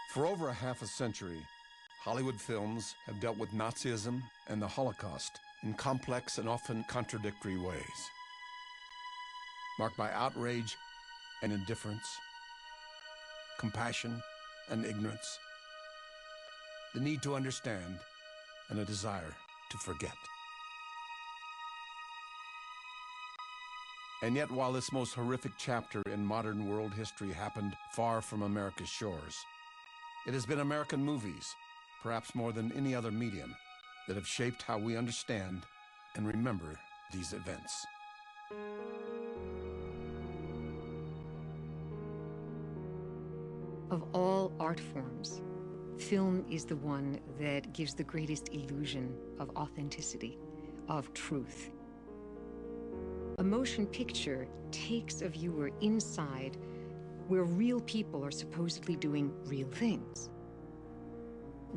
For over a half a century, Hollywood films have dealt with Nazism and the Holocaust in complex and often contradictory ways, marked by outrage and indifference, compassion and ignorance, the need to understand, and a desire to forget. And yet, while this most horrific chapter in modern world history happened far from America's shores, it has been American movies, perhaps more than any other medium, that have shaped how we understand and remember these events. Of all art forms, film is the one that gives the greatest illusion of authenticity, of truth. A motion picture takes a viewer inside where real people are supposedly doing real things.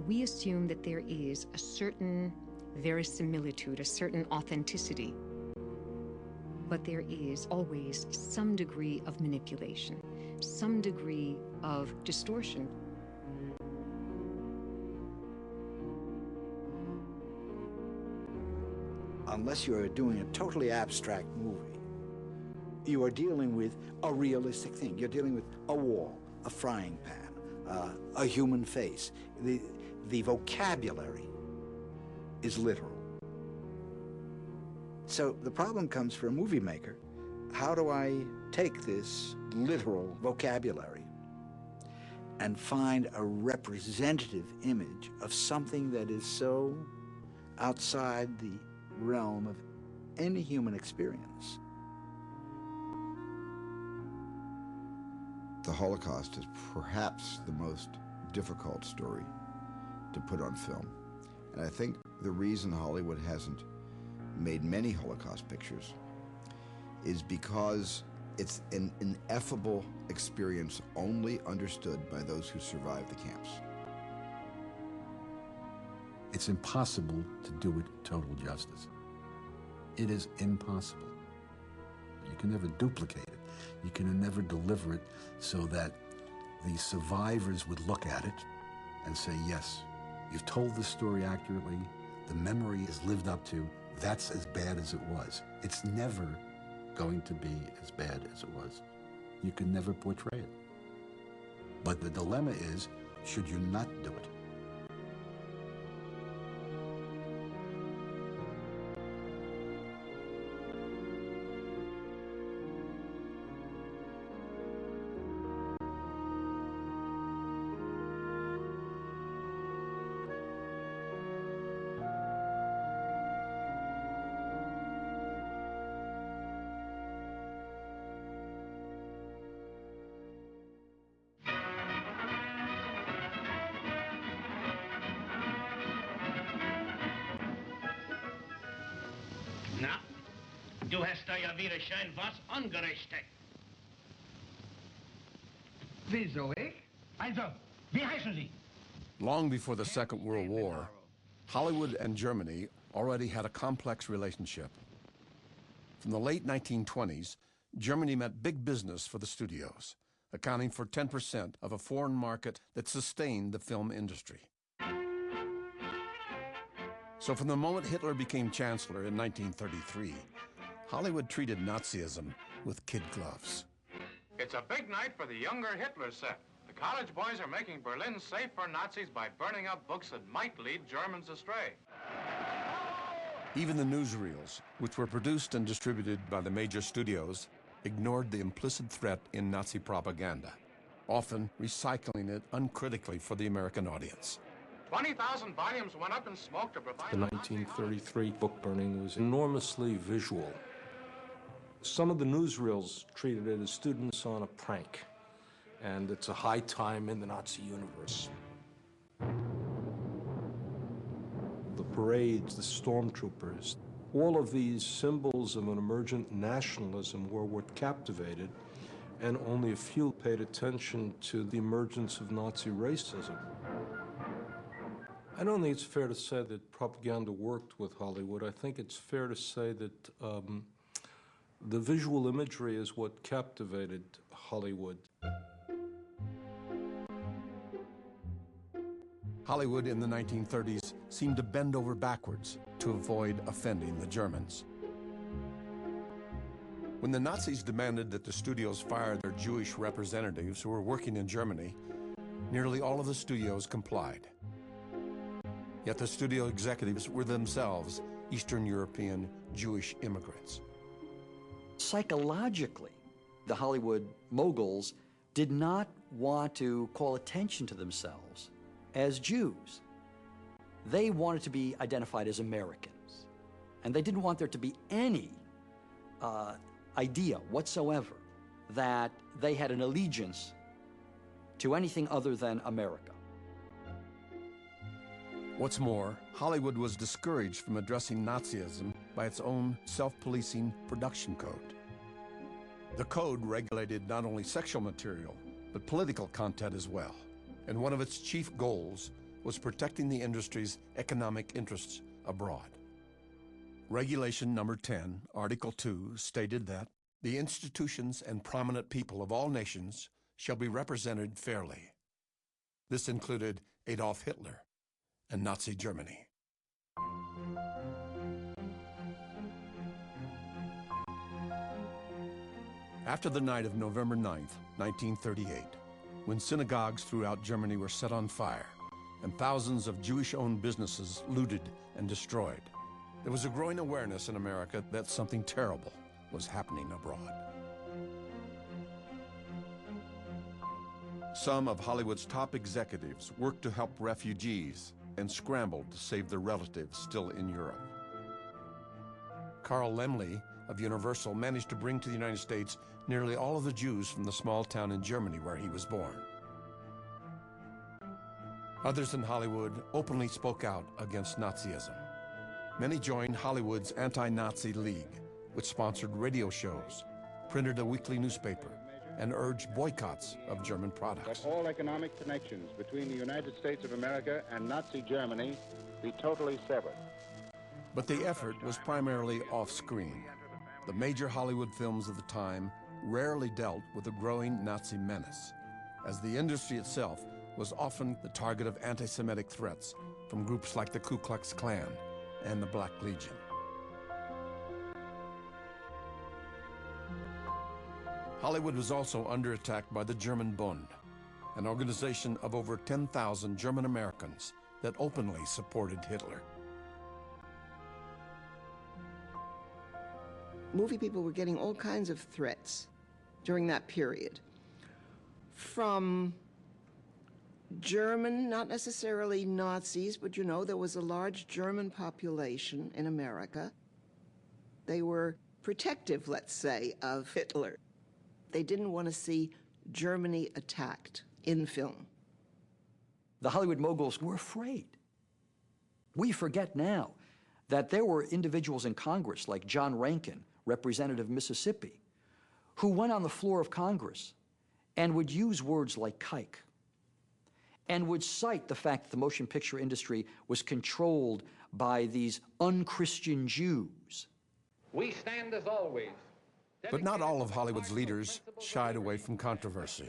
We assume that there is a certain verisimilitude, a certain authenticity, but there is always some degree of manipulation, some degree of distortion. Unless you are doing a totally abstract movie, you are dealing with a realistic thing. You're dealing with a wall, a frying pan, a human face. The vocabulary is literal. So the problem comes for a movie maker. How do I take this literal vocabulary and find a representative image of something that is so outside the realm of any human experience? The Holocaust is perhaps the most difficult story to put on film. And I think the reason Hollywood hasn't made many Holocaust pictures is because it's an ineffable experience only understood by those who survived the camps. It's impossible to do it total justice. It is impossible. You can never duplicate it. You can never deliver it so that the survivors would look at it and say, yes, you've told the story accurately, the memory is lived up to, that's as bad as it was. It's never going to be as bad as it was. You can never portray it. But the dilemma is, should you not do it? Na, du hast da ja wieder schön was angerichtet. Wieso ich? Also, wie heißen Sie? Long before the Second World War, Hollywood and Germany already had a complex relationship. From the late 1920s, Germany meant big business for the studios, accounting for 10% of a foreign market that sustained the film industry. So from the moment Hitler became chancellor in 1933, Hollywood treated Nazism with kid gloves. It's a big night for the younger Hitler set. The college boys are making Berlin safe for Nazis by burning up books that might lead Germans astray. Even the newsreels, which were produced and distributed by the major studios, ignored the implicit threat in Nazi propaganda, often recycling it uncritically for the American audience. 20,000 volumes went up in smoke to provide... The 1933 book burning was enormously visual. Some of the newsreels treated it as students on a prank, and it's a high time in the Nazi universe. The parades, the stormtroopers, all of these symbols of an emergent nationalism were what captivated, and only a few paid attention to the emergence of Nazi racism. I don't think it's fair to say that propaganda worked with Hollywood. I think it's fair to say that the visual imagery is what captivated Hollywood. Hollywood in the 1930s seemed to bend over backwards to avoid offending the Germans. When the Nazis demanded that the studios fire their Jewish representatives who were working in Germany, nearly all of the studios complied. Yet the studio executives were themselves Eastern European Jewish immigrants. Psychologically, the Hollywood moguls did not want to call attention to themselves as Jews. They wanted to be identified as Americans. And they didn't want there to be any idea whatsoever that they had an allegiance to anything other than America. What's more, Hollywood was discouraged from addressing Nazism by its own self-policing production code. The code regulated not only sexual material, but political content as well. And one of its chief goals was protecting the industry's economic interests abroad. Regulation number 10, Article 2, stated that the institutions and prominent people of all nations shall be represented fairly. This included Adolf Hitler and Nazi Germany. After the night of November 9th, 1938, when synagogues throughout Germany were set on fire and thousands of Jewish-owned businesses looted and destroyed, there was a growing awareness in America that something terrible was happening abroad. Some of Hollywood's top executives worked to help refugees and scrambled to save their relatives still in Europe. Carl Laemmle of Universal managed to bring to the United States nearly all of the Jews from the small town in Germany where he was born. Others in Hollywood openly spoke out against Nazism. Many joined Hollywood's Anti-Nazi League, which sponsored radio shows, printed a weekly newspaper, and urged boycotts of German products. That all economic connections between the United States of America and Nazi Germany be totally severed. But the effort was primarily off-screen. The major Hollywood films of the time rarely dealt with the growing Nazi menace, as the industry itself was often the target of anti-Semitic threats from groups like the Ku Klux Klan and the Black Legion. Hollywood was also under attack by the German Bund, an organization of over 10,000 German Americans that openly supported Hitler. Movie people were getting all kinds of threats during that period. From German, not necessarily Nazis, but you know, there was a large German population in America. They were protective, let's say, of Hitler. They didn't want to see Germany attacked in film. The Hollywood moguls were afraid. We forget now that there were individuals in Congress like John Rankin, representative of Mississippi, who went on the floor of Congress and would use words like kike and would cite the fact that the motion picture industry was controlled by these unchristian Jews. We stand as always. But not all of Hollywood's leaders shied away from controversy.